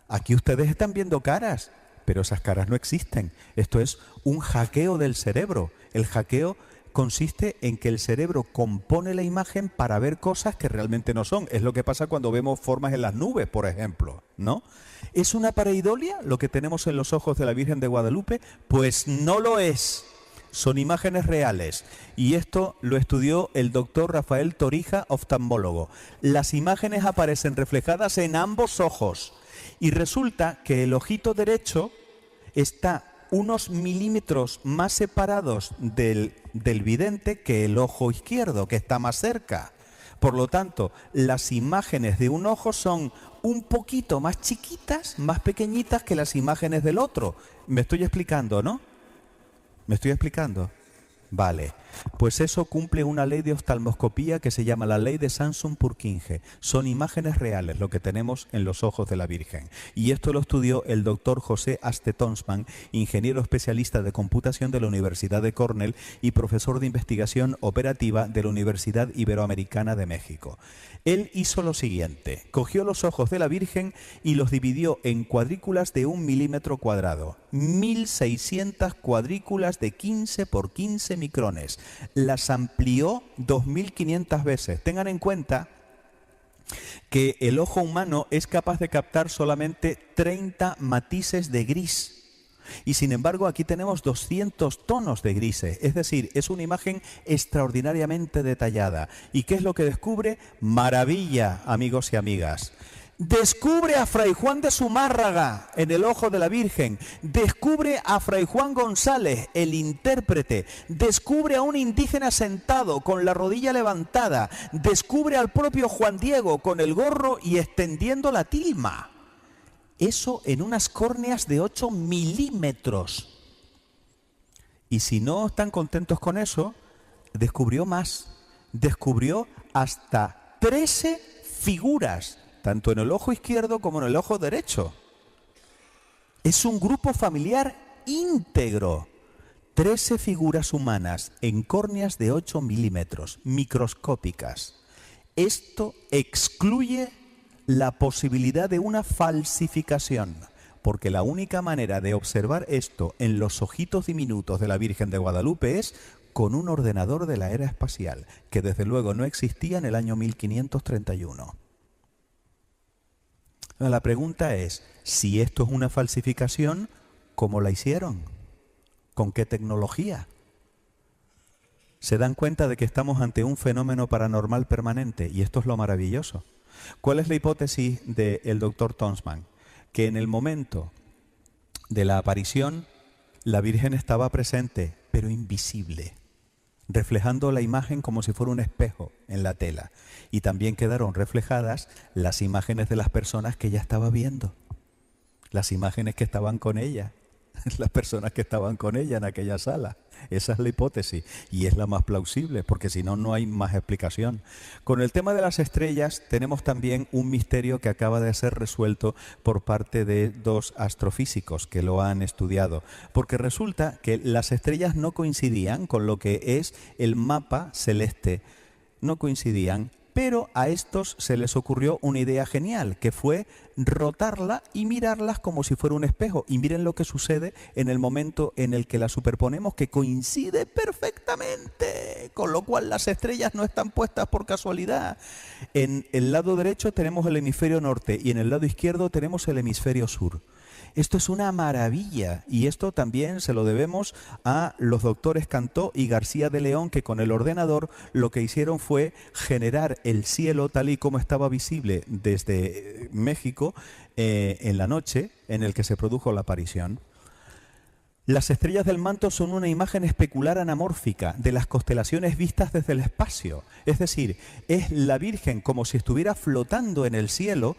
S1: Aquí ustedes están viendo caras, pero esas caras no existen. Esto es un hackeo del cerebro. El hackeo consiste en que el cerebro compone la imagen para ver cosas que realmente no son. Es lo que pasa cuando vemos formas en las nubes, por ejemplo, ¿no? ¿Es una pareidolia lo que tenemos en los ojos de la Virgen de Guadalupe? Pues no lo es. Son imágenes reales. Y esto lo estudió el doctor Rafael Torija, oftalmólogo. Las imágenes aparecen reflejadas en ambos ojos. Y resulta que el ojito derecho está unos milímetros más separados del vidente que el ojo izquierdo, que está más cerca. Por lo tanto, las imágenes de un ojo son un poquito más chiquitas, más pequeñitas que las imágenes del otro. ¿Me estoy explicando, no? ¿Me estoy explicando? Vale, pues eso cumple una ley de oftalmoscopía que se llama la ley de Samson-Purkinje. Son imágenes reales lo que tenemos en los ojos de la Virgen. Y esto lo estudió el doctor José Aste Tonsman, ingeniero especialista de computación de la Universidad de Cornell y profesor de investigación operativa de la Universidad Iberoamericana de México. Él hizo lo siguiente: cogió los ojos de la Virgen y los dividió en cuadrículas de 1 milímetro cuadrado. 1.600 cuadrículas de 15 por 15 micrones. Las amplió 2.500 veces. Tengan en cuenta que el ojo humano es capaz de captar solamente 30 matices de gris. Y sin embargo aquí tenemos 200 tonos de grises, es decir, es una imagen extraordinariamente detallada. ¿Y qué es lo que descubre? Maravilla, amigos y amigas. Descubre a Fray Juan de Zumárraga en el ojo de la Virgen, descubre a Fray Juan González, el intérprete, descubre a un indígena sentado con la rodilla levantada, descubre al propio Juan Diego con el gorro y extendiendo la tilma. Eso en unas córneas de 8 milímetros. Y si no están contentos con eso, descubrió más. Descubrió hasta 13 figuras, tanto en el ojo izquierdo como en el ojo derecho. Es un grupo familiar íntegro. 13 figuras humanas en córneas de 8 milímetros, microscópicas. Esto excluye la posibilidad de una falsificación, porque la única manera de observar esto en los ojitos diminutos de la Virgen de Guadalupe es con un ordenador de la era espacial, que desde luego no existía en el año 1531. La pregunta es, si esto es una falsificación, ¿cómo la hicieron? ¿Con qué tecnología? ¿Se dan cuenta de que estamos ante un fenómeno paranormal permanente? Y esto es lo maravilloso. ¿Cuál es la hipótesis del doctor Tonsman? Que en el momento de la aparición, la Virgen estaba presente, pero invisible, reflejando la imagen como si fuera un espejo en la tela. Y también quedaron reflejadas las imágenes de las personas que ella estaba viendo, las imágenes que estaban con ella, las personas que estaban con ella en aquella sala. Esa es la hipótesis y es la más plausible, porque si no, no hay más explicación. Con el tema de las estrellas tenemos también un misterio que acaba de ser resuelto por parte de 2 astrofísicos que lo han estudiado, porque resulta que las estrellas no coincidían con lo que es el mapa celeste, no coincidían. Pero a estos se les ocurrió una idea genial, que fue rotarla y mirarlas como si fuera un espejo. Y miren lo que sucede en el momento en el que la superponemos, que coincide perfectamente, con lo cual las estrellas no están puestas por casualidad. En el lado derecho tenemos el hemisferio norte y en el lado izquierdo tenemos el hemisferio sur. Esto es una maravilla y esto también se lo debemos a los doctores Cantó y García de León, que con el ordenador lo que hicieron fue generar el cielo tal y como estaba visible desde México en la noche en el que se produjo la aparición. Las estrellas del manto son una imagen especular anamórfica de las constelaciones vistas desde el espacio. Es decir, es la Virgen como si estuviera flotando en el cielo,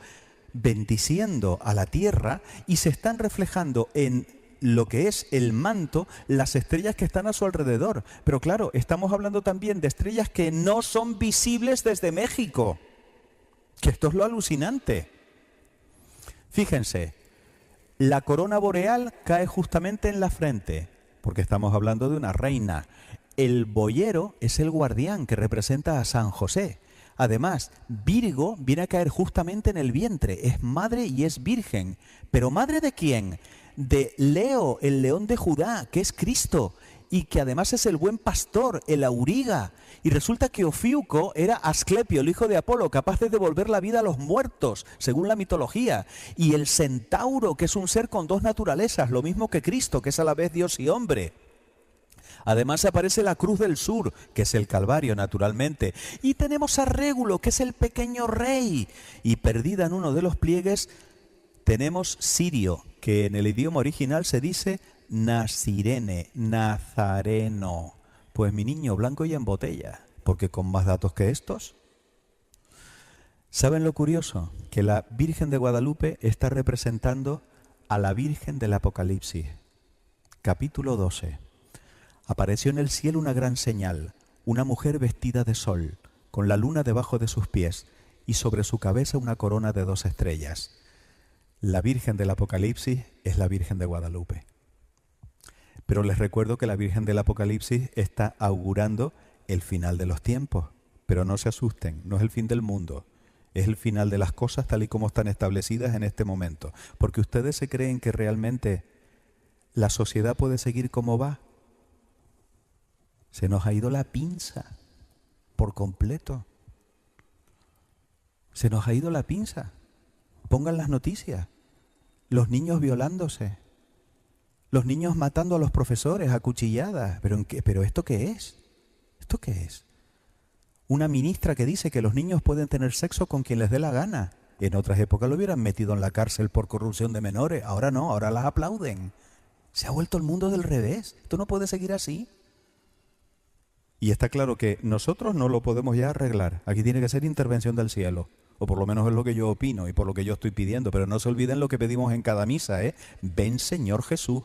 S1: bendiciendo a la tierra, y se están reflejando en lo que es el manto las estrellas que están a su alrededor. Pero claro, estamos hablando también de estrellas que no son visibles desde México, que esto es lo alucinante. Fíjense, la corona boreal cae justamente en la frente, porque estamos hablando de una reina. El boyero es el guardián que representa a San José. Además, Virgo viene a caer justamente en el vientre, es madre y es virgen. ¿Pero madre de quién? De Leo, el león de Judá, que es Cristo, y que además es el buen pastor, el auriga. Y resulta que Ofiuco era Asclepio, el hijo de Apolo, capaz de devolver la vida a los muertos, según la mitología. Y el centauro, que es un ser con 2 naturalezas, lo mismo que Cristo, que es a la vez Dios y hombre. Además aparece la Cruz del Sur, que es el Calvario, naturalmente. Y tenemos a Régulo, que es el pequeño rey. Y perdida en uno de los pliegues tenemos Sirio, que en el idioma original se dice Nasirene, Nazareno. Pues mi niño, blanco y en botella, porque con más datos que estos. ¿Saben lo curioso? Que la Virgen de Guadalupe está representando a la Virgen del Apocalipsis. Capítulo 12. Apareció en el cielo una gran señal, una mujer vestida de sol, con la luna debajo de sus pies, y sobre su cabeza una corona de 2 estrellas. La Virgen del Apocalipsis es la Virgen de Guadalupe. Pero les recuerdo que la Virgen del Apocalipsis está augurando el final de los tiempos. Pero no se asusten, no es el fin del mundo, es el final de las cosas tal y como están establecidas en este momento. Porque ustedes se creen que realmente la sociedad puede seguir como va. Se nos ha ido la pinza por completo. Se nos ha ido la pinza. Pongan las noticias. Los niños violándose. Los niños matando a los profesores a cuchilladas. ¿Pero esto qué es? ¿Esto qué es? Una ministra que dice que los niños pueden tener sexo con quien les dé la gana. En otras épocas lo hubieran metido en la cárcel por corrupción de menores. Ahora no, ahora las aplauden. Se ha vuelto el mundo del revés. Esto no puede seguir así. Y está claro que nosotros no lo podemos ya arreglar. Aquí tiene que ser intervención del cielo. O por lo menos es lo que yo opino y por lo que yo estoy pidiendo. Pero no se olviden lo que pedimos en cada misa, ¿eh? Ven, Señor Jesús.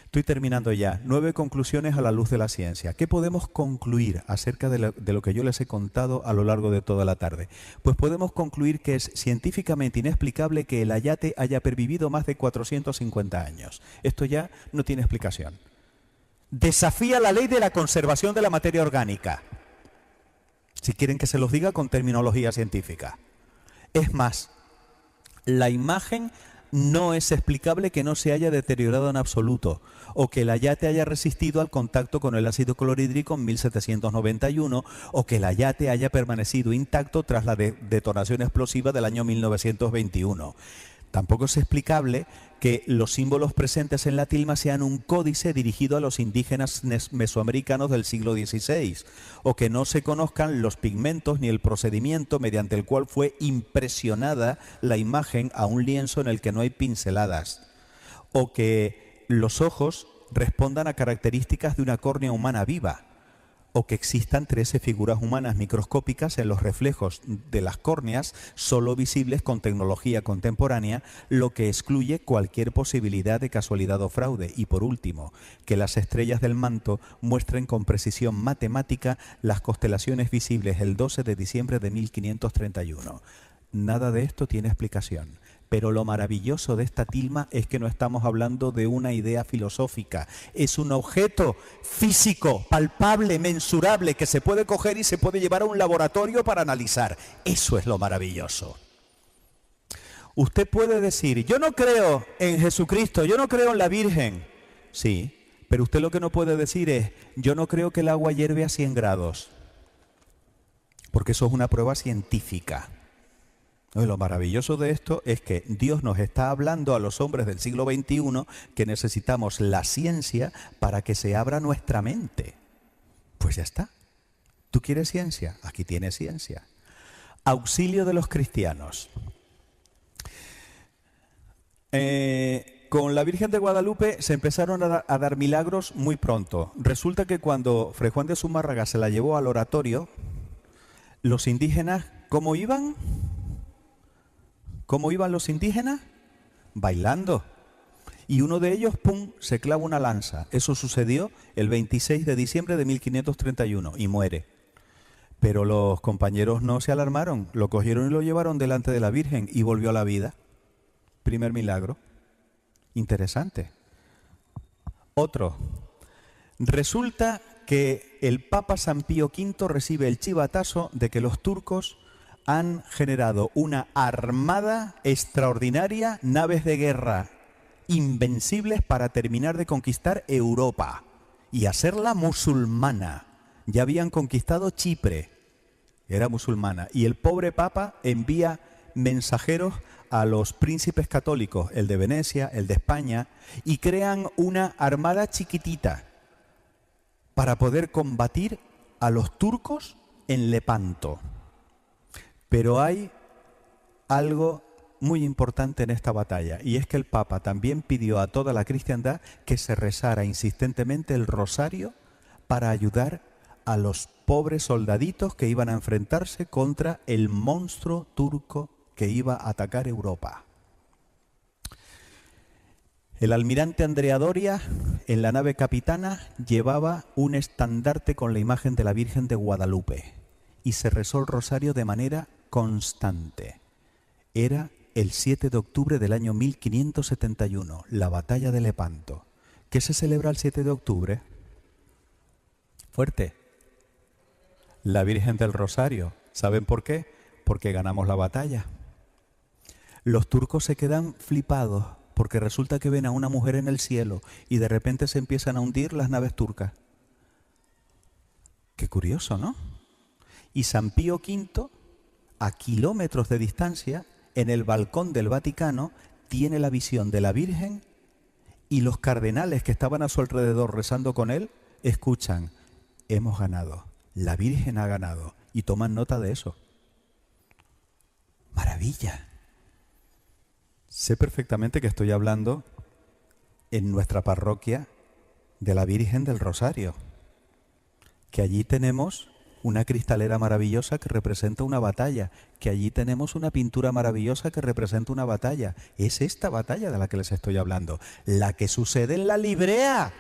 S1: Estoy terminando ya. 9 conclusiones a la luz de la ciencia. ¿Qué podemos concluir acerca de lo que yo les he contado a lo largo de toda la tarde? Pues podemos concluir que es científicamente inexplicable que el ayate haya pervivido más de 450 años. Esto ya no tiene explicación. Desafía la ley de la conservación de la materia orgánica. Si quieren que se los diga con terminología científica. Es más, la imagen no es explicable que no se haya deteriorado en absoluto o que el ayate haya resistido al contacto con el ácido clorhídrico en 1791 o que el ayate haya permanecido intacto tras la detonación explosiva del año 1921. Tampoco es explicable que los símbolos presentes en la tilma sean un códice dirigido a los indígenas mesoamericanos del siglo XVI, o que no se conozcan los pigmentos ni el procedimiento mediante el cual fue impresionada la imagen a un lienzo en el que no hay pinceladas, o que los ojos respondan a características de una córnea humana viva, o que existan 13 figuras humanas microscópicas en los reflejos de las córneas, solo visibles con tecnología contemporánea, lo que excluye cualquier posibilidad de casualidad o fraude. Y por último, que las estrellas del manto muestren con precisión matemática las constelaciones visibles el 12 de diciembre de 1531. Nada de esto tiene explicación. Pero lo maravilloso de esta tilma es que no estamos hablando de una idea filosófica. Es un objeto físico, palpable, mensurable, que se puede coger y se puede llevar a un laboratorio para analizar. Eso es lo maravilloso. Usted puede decir, yo no creo en Jesucristo, yo no creo en la Virgen. Sí, pero usted lo que no puede decir es, yo no creo que el agua hierve a 100 grados. Porque eso es una prueba científica. Lo maravilloso de esto es que Dios nos está hablando a los hombres del siglo XXI que necesitamos la ciencia para que se abra nuestra mente. Pues ya está. ¿Tú quieres ciencia? Aquí tienes ciencia. Auxilio de los cristianos. Con la Virgen de Guadalupe se empezaron a dar milagros muy pronto. Resulta que cuando Fray Juan de Zumárraga se la llevó al oratorio, los indígenas, ¿cómo iban? ¿Cómo iban los indígenas? Bailando. Y uno de ellos, ¡pum!, se clava una lanza. Eso sucedió el 26 de diciembre de 1531 y muere. Pero los compañeros no se alarmaron, lo cogieron y lo llevaron delante de la Virgen y volvió a la vida. Primer milagro. Interesante. Otro. Resulta que el Papa San Pío V recibe el chivatazo de que los turcos han generado una armada extraordinaria, naves de guerra invencibles para terminar de conquistar Europa y hacerla musulmana. Ya habían conquistado Chipre, era musulmana, y el pobre Papa envía mensajeros a los príncipes católicos, el de Venecia, el de España, y crean una armada chiquitita para poder combatir a los turcos en Lepanto. Pero hay algo muy importante en esta batalla, y es que el Papa también pidió a toda la cristiandad que se rezara insistentemente el rosario para ayudar a los pobres soldaditos que iban a enfrentarse contra el monstruo turco que iba a atacar Europa. El almirante Andrea Doria, en la nave capitana, llevaba un estandarte con la imagen de la Virgen de Guadalupe y se rezó el rosario de manera constante. Era el 7 de octubre del año 1571, la batalla de Lepanto. ¿Qué se celebra el 7 de octubre? Fuerte. La Virgen del Rosario. ¿Saben por qué? Porque ganamos la batalla. Los turcos se quedan flipados porque resulta que ven a una mujer en el cielo y de repente se empiezan a hundir las naves turcas. Qué curioso, ¿no? Y San Pío V a kilómetros de distancia, en el balcón del Vaticano, tiene la visión de la Virgen y los cardenales que estaban a su alrededor rezando con él, escuchan, hemos ganado, la Virgen ha ganado, y toman nota de eso. Maravilla. Sé perfectamente que estoy hablando en nuestra parroquia de la Virgen del Rosario, que allí tenemos una cristalera maravillosa que representa una batalla, que allí tenemos una pintura maravillosa que representa una batalla. Es esta batalla de la que les estoy hablando, la que sucede en la Librea,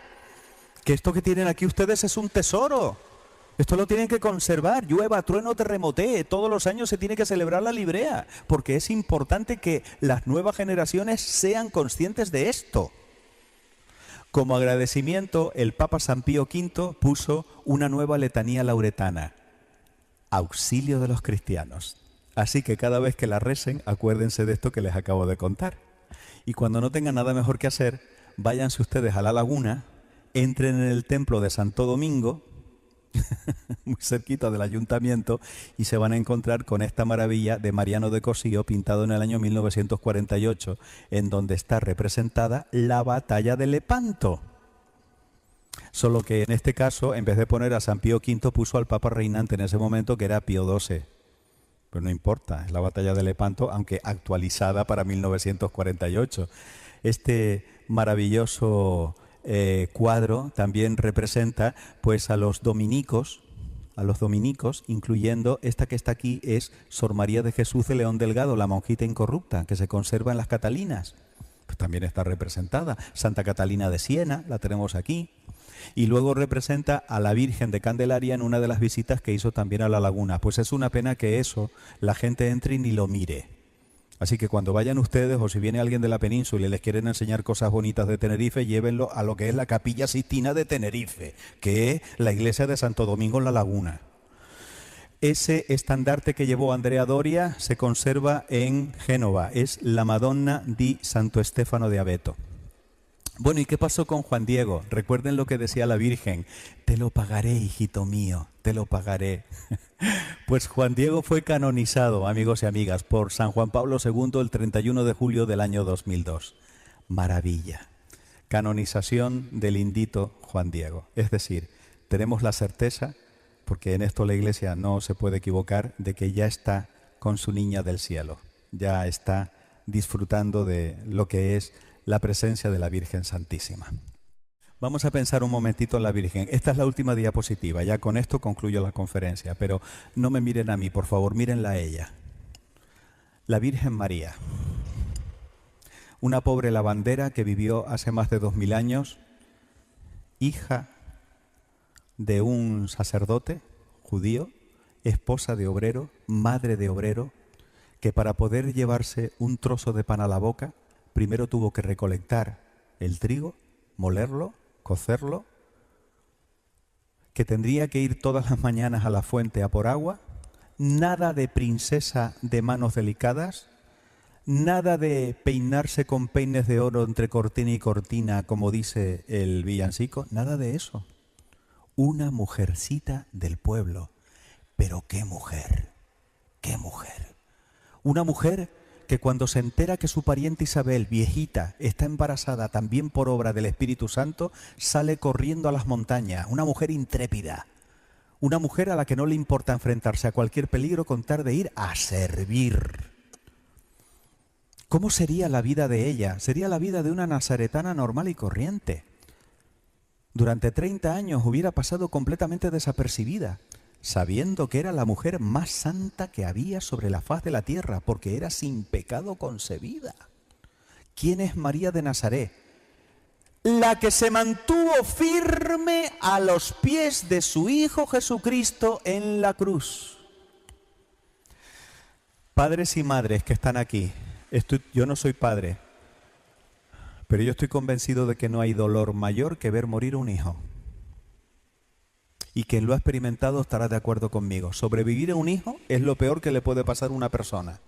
S1: que esto que tienen aquí ustedes es un tesoro. Esto lo tienen que conservar, llueva, trueno, terremotee, todos los años se tiene que celebrar la Librea, porque es importante que las nuevas generaciones sean conscientes de esto. Como agradecimiento, el Papa San Pío V puso una nueva letanía lauretana, auxilio de los cristianos. Así que cada vez que la recen, acuérdense de esto que les acabo de contar. Y cuando no tengan nada mejor que hacer, váyanse ustedes a la laguna, entren en el templo de Santo Domingo, muy cerquita del ayuntamiento, y se van a encontrar con esta maravilla de Mariano de Cossío, pintado en el año 1948, en donde está representada la batalla de Lepanto. Solo que en este caso, en vez de poner a San Pío V, puso al Papa reinante en ese momento, que era Pío XII. Pero no importa, es la batalla de Lepanto, aunque actualizada para 1948. Este maravilloso cuadro también representa pues a los dominicos, incluyendo esta que está aquí, es Sor María de Jesús de León Delgado, la monjita incorrupta, que se conserva en las Catalinas. Pues también está representada. Santa Catalina de Siena, la tenemos aquí. Y luego representa a la Virgen de Candelaria en una de las visitas que hizo también a la laguna. Pues es una pena que eso la gente entre y ni lo mire. Así que cuando vayan ustedes, o si viene alguien de la península y les quieren enseñar cosas bonitas de Tenerife, llévenlo a lo que es la Capilla Sixtina de Tenerife, que es la iglesia de Santo Domingo en la Laguna. Ese estandarte que llevó Andrea Doria se conserva en Génova, es la Madonna di Santo Stefano de Abeto. Bueno, ¿y qué pasó con Juan Diego? Recuerden lo que decía la Virgen, te lo pagaré, hijito mío, te lo pagaré. Pues Juan Diego fue canonizado, amigos y amigas, por San Juan Pablo II el 31 de julio del año 2002. Maravilla. Canonización del indito Juan Diego. Es decir, tenemos la certeza, porque en esto la Iglesia no se puede equivocar, de que ya está con su niña del cielo. Ya está disfrutando de lo que es la presencia de la Virgen Santísima. Vamos a pensar un momentito en la Virgen. Esta es la última diapositiva, ya con esto concluyo la conferencia, pero no me miren a mí, por favor, mírenla a ella. La Virgen María, una pobre lavandera que vivió hace más de 2000 años, hija de un sacerdote judío, esposa de obrero, madre de obrero, que para poder llevarse un trozo de pan a la boca, primero tuvo que recolectar el trigo, molerlo, cocerlo, que tendría que ir todas las mañanas a la fuente a por agua, nada de princesa de manos delicadas, nada de peinarse con peines de oro entre cortina y cortina, como dice el villancico, nada de eso. Una mujercita del pueblo, pero qué mujer, qué mujer. Una mujer que cuando se entera que su pariente Isabel, viejita, está embarazada también por obra del Espíritu Santo, sale corriendo a las montañas. Una mujer intrépida. Una mujer a la que no le importa enfrentarse a cualquier peligro con tal de ir a servir. ¿Cómo sería la vida de ella? Sería la vida de una nazaretana normal y corriente. Durante 30 años hubiera pasado completamente desapercibida, sabiendo que era la mujer más santa que había sobre la faz de la tierra, porque era sin pecado concebida. ¿Quién es María de Nazaret? La que se mantuvo firme a los pies de su Hijo Jesucristo en la cruz. Padres y madres que están aquí, yo no soy padre, pero yo estoy convencido de que no hay dolor mayor que ver morir un hijo. Y quien lo ha experimentado estará de acuerdo conmigo. Sobrevivir a un hijo es lo peor que le puede pasar a una persona.